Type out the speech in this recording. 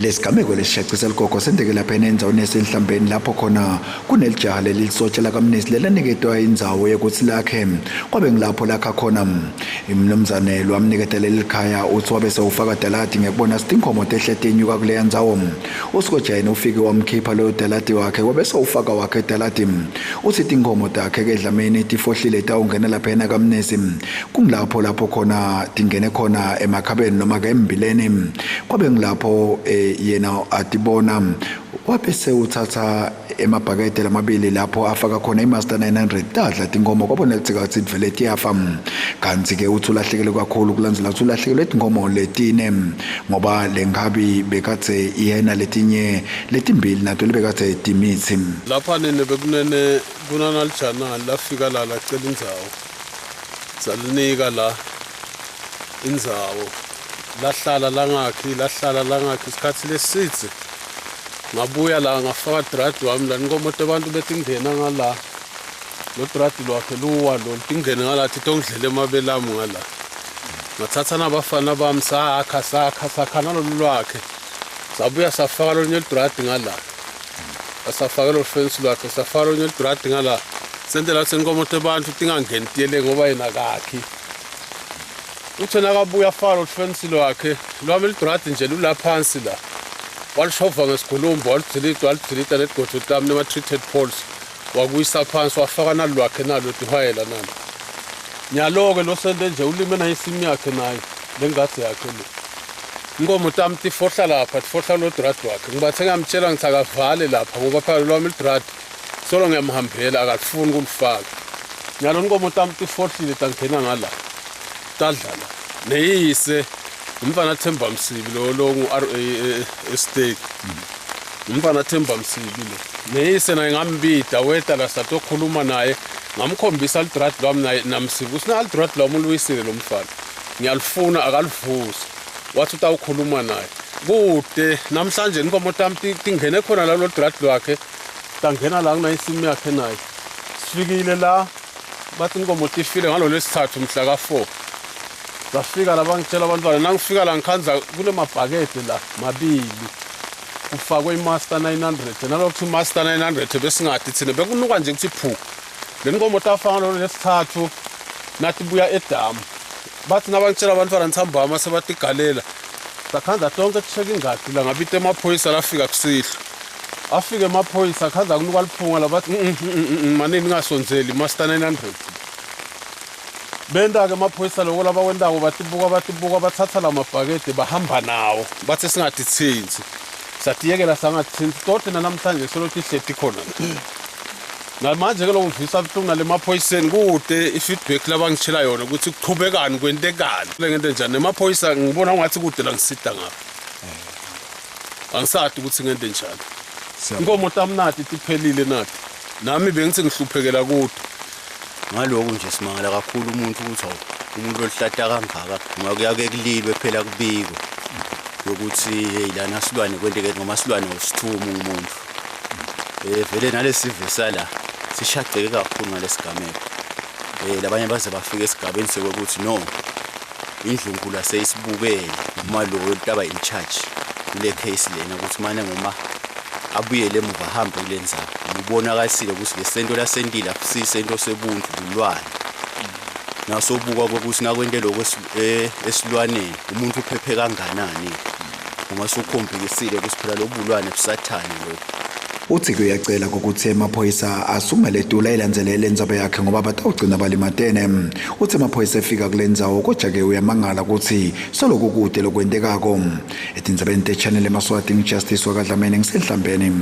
Lesigameko lesishaqisa ligogo sendeke lapha enendzaweni yasenhlambeni lapho khona kunelijaha lelisotsha lakamnisi lelaniketwa indzawo yokuthi lakhe kwabe ngilapho lakha khona imnumzane lwamniketa leli khaya uthi wabe sewufaka dalati ngekubona sithi inkomo tehlete inyuka kuleya ndzawo usikojayini ufike wamkhipha loyo dalati wakhe wabe sewufaka wakhe dalati uthi inkomo takhe ke dlameni tifohlile tawungena lapha enakamnisi kungilapho khona tingene khona emakhabeni noma ke embileni kwabe ngilapho yena atibona wabese uthatha emabhakede lamabili lapho afaka khona imaster 900 tadla tingomo kwabona litsikathi vele tiyafa kanti ke uthi ulahlekele kakhulu kulandzela uthi ulahlekele tingomo letine ngoba lengabi bekathe yena letinye letimbili nato lebekathe timithi lapha nene bekunene kunanalijana lafika la lacela indzawo salinika la indzawo lahlala langakhi isikhathi lesitse ngabuya la ngafaka dradi wami la inkomo abantu betingena ngala lo dradi lwakhe luwa lo tingene ngala titongidlela emabelami ngala ngathatha nabafana bami sakha nalo lwakhe sabuya safaka lo dradi ngala asafaka lo fence lwakhe safaka lo dradi ngala sendela senkomo abantu tingangeni tiyele ngoba yena kakhi uthena kabuya falo fence lwakhe lwami lidradi nje lula phansi la walishova ngesikhulumbo walidilita lesigodo tami nema treated poles wakuyisa phansi wafaka nalwakhe nalo tihwayela nalo nyaloke lo sende nje ulime na isimi yakhe naye lengadi yakhe lo inkomo tami tifohla lapha tifohla lo dradi wakhe ngibathe ngamtshela ngithi akavale lapha ngoba phela lwami lidradi solo ngiyamhambela akafuni kulifaka nyalo inkomo tami tifohlile tangena ngala tadlala neyise umfana Themba Msibi lo ngu-RA estate umfana Themba Msibi lo neyise naye ngambida weta la satokhuluma naye ngamkhombisa lidradi lwami naye namsibi usina lidradi lwami uluyisile lo mfana ngiyalifuna akalivusi wathi utawukhuluma naye kude namhlanje inkomo tami tingene khona la lo dradi lwakhe tangena la kunayisimi yakhe naye sifikile la bathi inkomo tifile ngalo lesithathu mhla ka4 safika la bangitshela abantwana nangifika la ngikhanza kule mabhakede la mabili kufakwe imaster 900 nalokho imaster 900 besingathi thina bekunuka nje kuthi phu le nkomo tafanga lo lesithathu nathi buya edamu bathi nabangitshela abantwana nthambama sebatigalela sakhanza tonke tsheke ingadi la ngabite emaphoyisa lafika kusihlo afike emaphoyisa khanza kunuka liphunga la bathi manini ngasonzeli master 900 benda ke maphoyisa lokho laba kwendako batibuka bathatha la mabhakede bahamba nawo bathi singadithinzi satiyekela sangathinzi kodwa namhlanje solothi ihleti khona namanje ke lokuvisa buhlungu nale maphoyiseni kude ifeedback labangitshela yona ukuthi kuqhubekani kwentekani ngento njani nemaphoyisa ngibona ngathi kude la ngisida ngapha angisathi ukuthi ngento njani inkomo tamnati tiphelile nathi nami bengithi ngihluphekela kude ngaloko nje simangala kakhulu umuntu ukuthi umuntu olihlata kangaka ngoba kuyake kulilwe phela kubiko ukuthi hey lana silwane kwenteke ngoma silwane usithuma umuntu vele nalesivisa la sishaqeke kakhulu ngalesigameko labanye baze bafika esigabeni sekwekuthi no indlunkulu aseyisibukele uma lo wetaba in charge kule case lena ukuthi manje ngoma abuyele emuva ahambe kulenza ubonakalisile ukuthi lesento lasendila sisento sebuntu bulwane nasobuka ukuthi nakwente lokho esilwaneni umuntu uphephe kanganani uma sokhombikisile ukuthi phela lobulwane busathane lokho uthi kuyacela ukuthi emaphoyisa asumeletula ilandzelele indzaba yakhe ngoba batawugcina balimatene uthi emaphoyisa efika kulendzawo kodwa ke uyamangala ukuthi soloku kude lokwentekako etindzabeni te channel emaswati ngijustice wakadlameni ngisenhlambeni